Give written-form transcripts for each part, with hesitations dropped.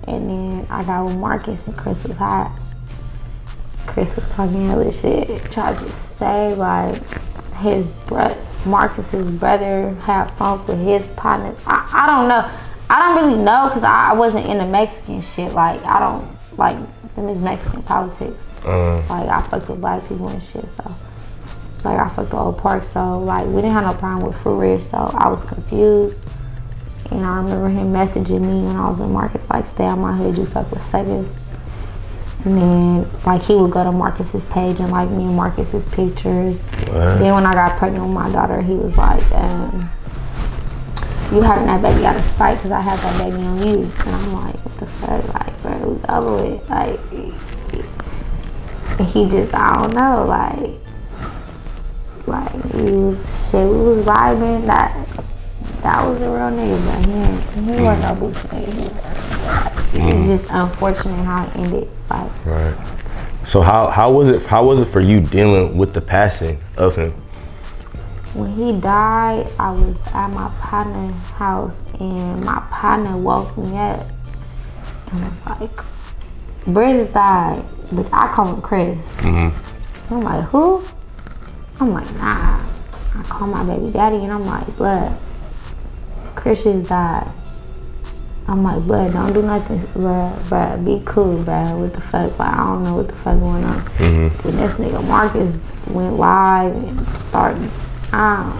And then I got with Marcus and Chris was hot. Chris was talking hella shit. Tried to say like Marcus's brother had funk with his partners. I don't know. I don't really know because I wasn't into Mexican shit. Like I don't like them is Mexican politics. Like I fucked with black people and shit. So like I fucked the old park. So like we didn't have no problem with Fruit Ridge. So I was confused. And I remember him messaging me when I was with Marcus, like, stay on my hood, you fuck with suckers. And then, like, he would go to Marcus's page and like me and Marcus's pictures. Then when I got pregnant with my daughter, he was like, you having that baby out of spite because I had that baby on you. And I'm like, what the fuck? Like, bro, it was over with. Like, he just, I don't know, like we was vibing. That was a real nigga, but he wasn't no boost nigga. It's just unfortunate how it ended. Like, right. So how was it for you dealing with the passing of him? When he died, I was at my partner's house and my partner woke me up and was like, Bris died, but I call him Chris. I'm like, who? I'm like, nah. I call my baby daddy and I'm like, blood. Chris just died. I'm like, blood, don't do nothing, bruh, be cool, bruh. What the fuck? Like, I don't know what the fuck going on. And this nigga Marcus went live and started, I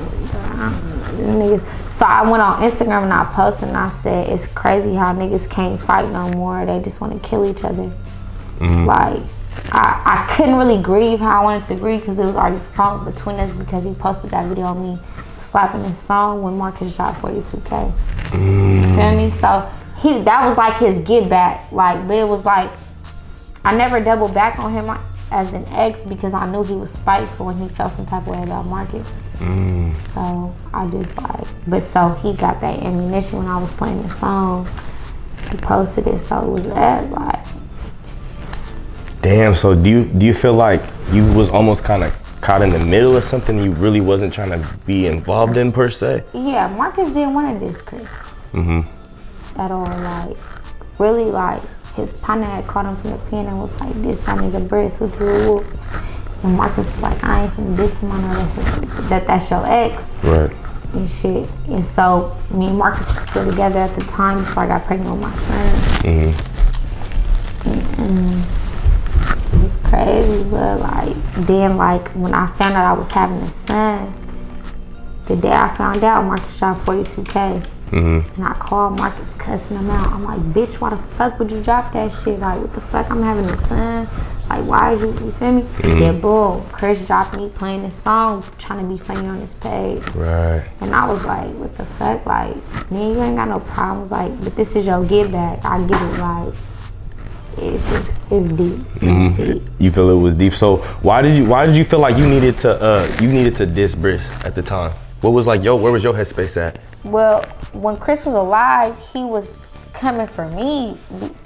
don't know. So I went on Instagram and I posted and I said, it's crazy how niggas can't fight no more. They just want to kill each other. Like, I couldn't really grieve how I wanted to grieve because it was already funk between us because he posted that video of me slapping his song when Marcus dropped 42K. You feel me? So that was like his get back. Like, but it was like I never doubled back on him as an ex because I knew he was spiteful and he felt some type of way about Marcus. So I just like, but so he got that ammunition when I was playing the song. He posted it, so it was that like. Damn. So do you feel like you was almost kind of caught in the middle of something you really wasn't trying to be involved in per se? Yeah, Marcus didn't want to diss Chris. At all. Like, really, like, his partner had caught him from the pen and was like, this that nigga Bris, what you. And Marcus was like, I ain't finna diss him, I know that's your ex. Right. And shit. And so, me and Marcus were still together at the time before I got pregnant with my son. It was crazy, but like, then like, when I found out I was having a son, the day I found out, Marcus shot 42K. And I called Marcus cussing him out. I'm like, bitch, why the fuck would you drop that shit? Like, what the fuck, I'm having a son. Like, why is you feel me? Then boom, Chris dropped me playing this song, trying to be funny on his page. Right. And I was like, what the fuck? Like, man, you ain't got no problems. Like, but this is your get back. I get it, like. It's deep. It's deep. You feel it was deep. So why did you feel like you needed to diss Bris at the time? What was like where was your headspace at? Well, when Chris was alive, he was coming for me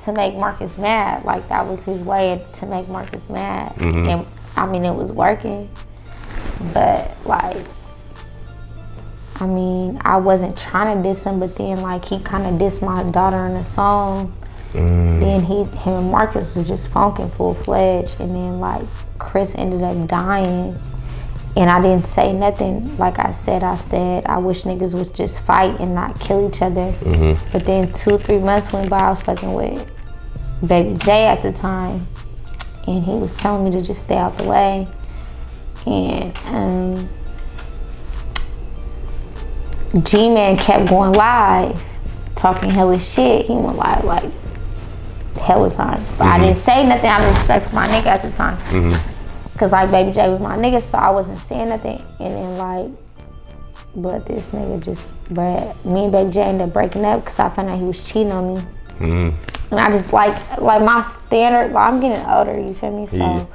to make Marcus mad. Like, that was his way to make Marcus mad. And I mean, it was working. But like, I mean, I wasn't trying to diss him, but then like he kind of dissed my daughter in a song. Then him and Marcus was just funking full-fledged, and then like Chris ended up dying, and I didn't say nothing. Like I said I wish niggas would just fight and not kill each other. But then 2-3 months went by. I was fucking with Baby J at the time, and he was telling me to just stay out the way. And G-Man kept going live, talking hella shit. He went live like hella times. But I didn't say nothing out of respect for my nigga at the time. Cause like Baby J was my nigga, so I wasn't saying nothing. And then like, but this nigga just, bruh, me and Baby J ended up breaking up because I found out he was cheating on me. And I just like my standard, like, I'm getting older, you feel me? So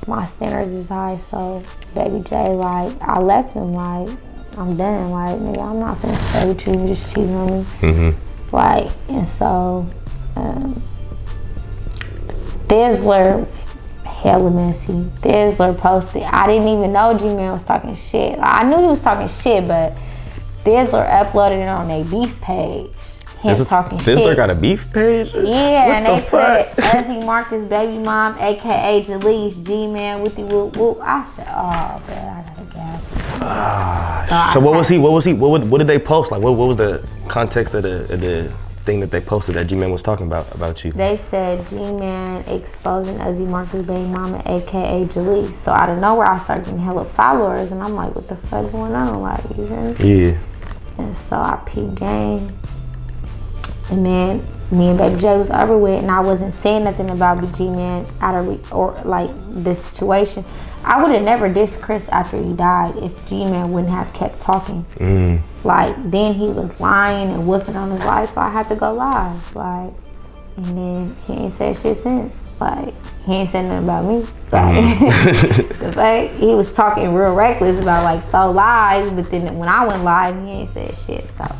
my standards is high, so Baby J, like, I left him, like, I'm done, like, nigga, I'm not gonna stay with you, you just cheating on me. Like, and so, Thizzler, hella messy. Thizzler posted, I didn't even know G-Man was talking shit. Like, I knew he was talking shit, but Thizzler uploaded it on their beef page. him talking shit. Thizzler got a beef page? Yeah, what and they put Uzzy Marcus baby mom, aka Jaleec, G-Man, with the whoop whoop. I said, oh man, I gotta gas. So what did they post? Like what was the context of the thing that they posted that G-Man was talking about you? They said G-Man exposing Uzzy Marcus baby mama, aka Jaleec. So out of nowhere I started getting hella followers, and I'm like, what the fuck going on? Like, you hear me? Yeah. And so I peeped game. And then me and Baby J was over with, and I wasn't saying nothing about the G-Man or like this situation. I would have never dissed Chris after he died if G-Man wouldn't have kept talking. Like, then he was lying and woofing on his life, so I had to go live. Like, and then he ain't said shit since. Like, he ain't said nothing about me. Like, like, he was talking real reckless about like throw lies, but then when I went live, he ain't said shit. So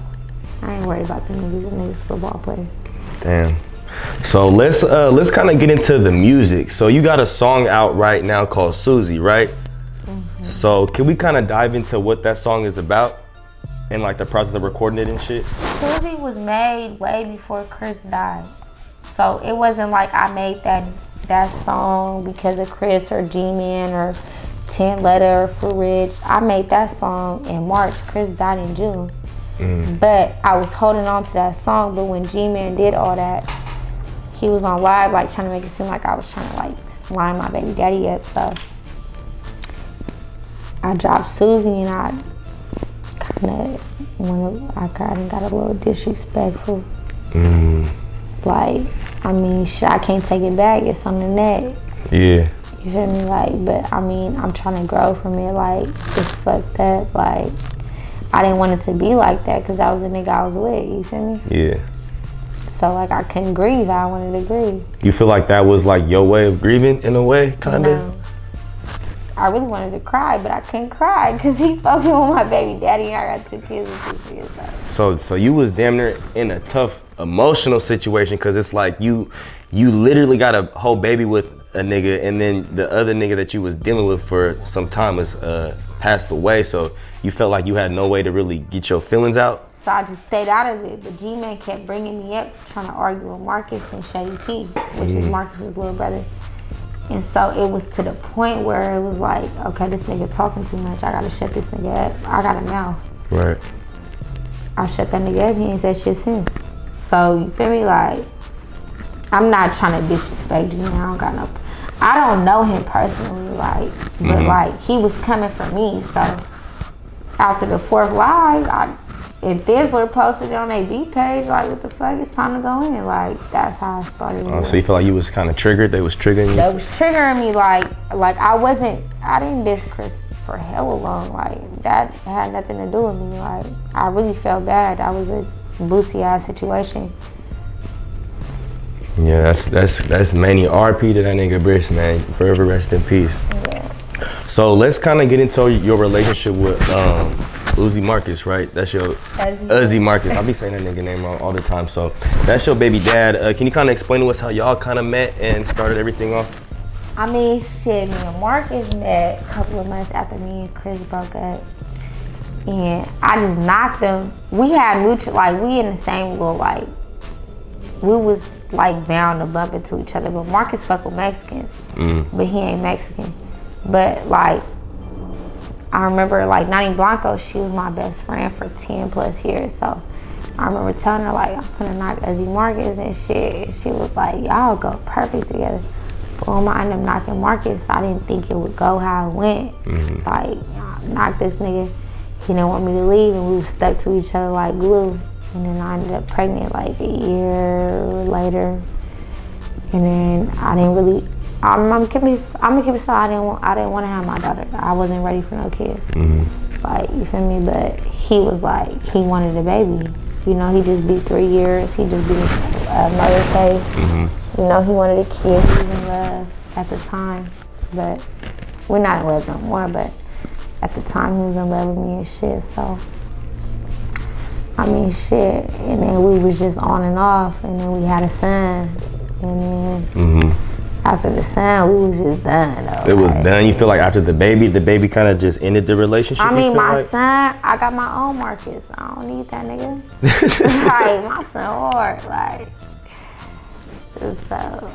I ain't worried about them niggas. The niggas football players. Damn. So let's kind of get into the music. So you got a song out right now called Susie, right? So can we kind of dive into what that song is about and like the process of recording it and shit? Susie was made way before Chris died. So it wasn't like I made that song because of Chris or G-Man or 10 Letter or For Rich. I made that song in March. Chris died in June. But I was holding on to that song, but when G-Man did all that, he was on live like trying to make it seem like I was trying to like line my baby daddy up. So I dropped Susie, and I kind of got a little disrespectful. Like, I mean, shit, I can't take it back. It's on the net. Yeah. You feel me? Like, but I mean, I'm trying to grow from it. Like, it's fucked up. Like, I didn't want it to be like that because that was the nigga I was with. You feel me? Yeah. So like, I couldn't grieve. I wanted to grieve. You feel like that was like your way of grieving in a way, kind of? No. I really wanted to cry, but I couldn't cry because he fucking with my baby daddy, and I got 2 kids and 2 kids. So you was damn near in a tough emotional situation because it's like you literally got a whole baby with a nigga, and then the other nigga that you was dealing with for some time was passed away. So you felt like you had no way to really get your feelings out. So I just stayed out of it, but G-Man kept bringing me up, trying to argue with Marcus and Shady P, which is Marcus's little brother. And so it was to the point where it was like, okay, this nigga talking too much. I gotta shut this nigga up. I got a mouth. Right. I shut that nigga up. He ain't said shit since. So you feel me? Like, I'm not trying to disrespect G-Man. I don't know him personally, like, but like, he was coming for me. So after the 4th live, if Thizzler posted it on their beat page, like, what the fuck, it's time to go in. Like, that's how I started. Oh, so you feel like you was kind of triggered? They was triggering you? They was triggering me, like I didn't diss Chris for hella long. Like, that had nothing to do with me. Like, I really felt bad. That was a booty ass situation. Yeah, that's many RP to that nigga Bris, man. Forever rest in peace. Yeah. So let's kind of get into your relationship with Uzzy Marcus, right? That's your Uzzy Marcus. I be saying that nigga name wrong all the time. So that's your baby dad. Can you kind of explain to us how y'all kind of met and started everything off? I mean, shit, me and Marcus met a couple of months after me and Chris broke up. And I just knocked him. We had mutual, like, we in the same little, like, we was like bound to bump into each other. But Marcus fuck with Mexicans, but he ain't Mexican. But like, I remember like Nani Blanco, she was my best friend for 10 plus years. So I remember telling her like, I'm gonna knock Uzzy Marcus and shit. And she was like, y'all go perfect together. But when I ended up knocking Marcus, I didn't think it would go how it went. Like, I knocked this nigga. He didn't want me to leave, and we were stuck to each other like glue. And then I ended up pregnant like a year later. And then I didn't really, I'm gonna keep it so I didn't want to have my daughter. I wasn't ready for no kid. Like, you feel me? But he was like, he wanted a baby. You know, he just beat 3 years. He just beat Mother's Day. You know, he wanted a kid. He was in love at the time. But we're not in love no more, but at the time he was in love with me and shit. So I mean, shit, and then we was just on and off, and then we had a son, and then After the son, we was just done though. It was done. You feel like after the baby kind of just ended the relationship? I mean, my like? son, I got my own Marcus. I don't need that nigga. Like, my son hard. Like, so,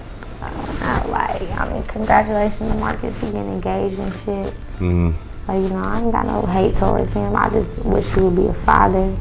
I mean, congratulations to Marcus. He getting engaged and shit. So, you know, I ain't got no hate towards him. I just wish he would be a father.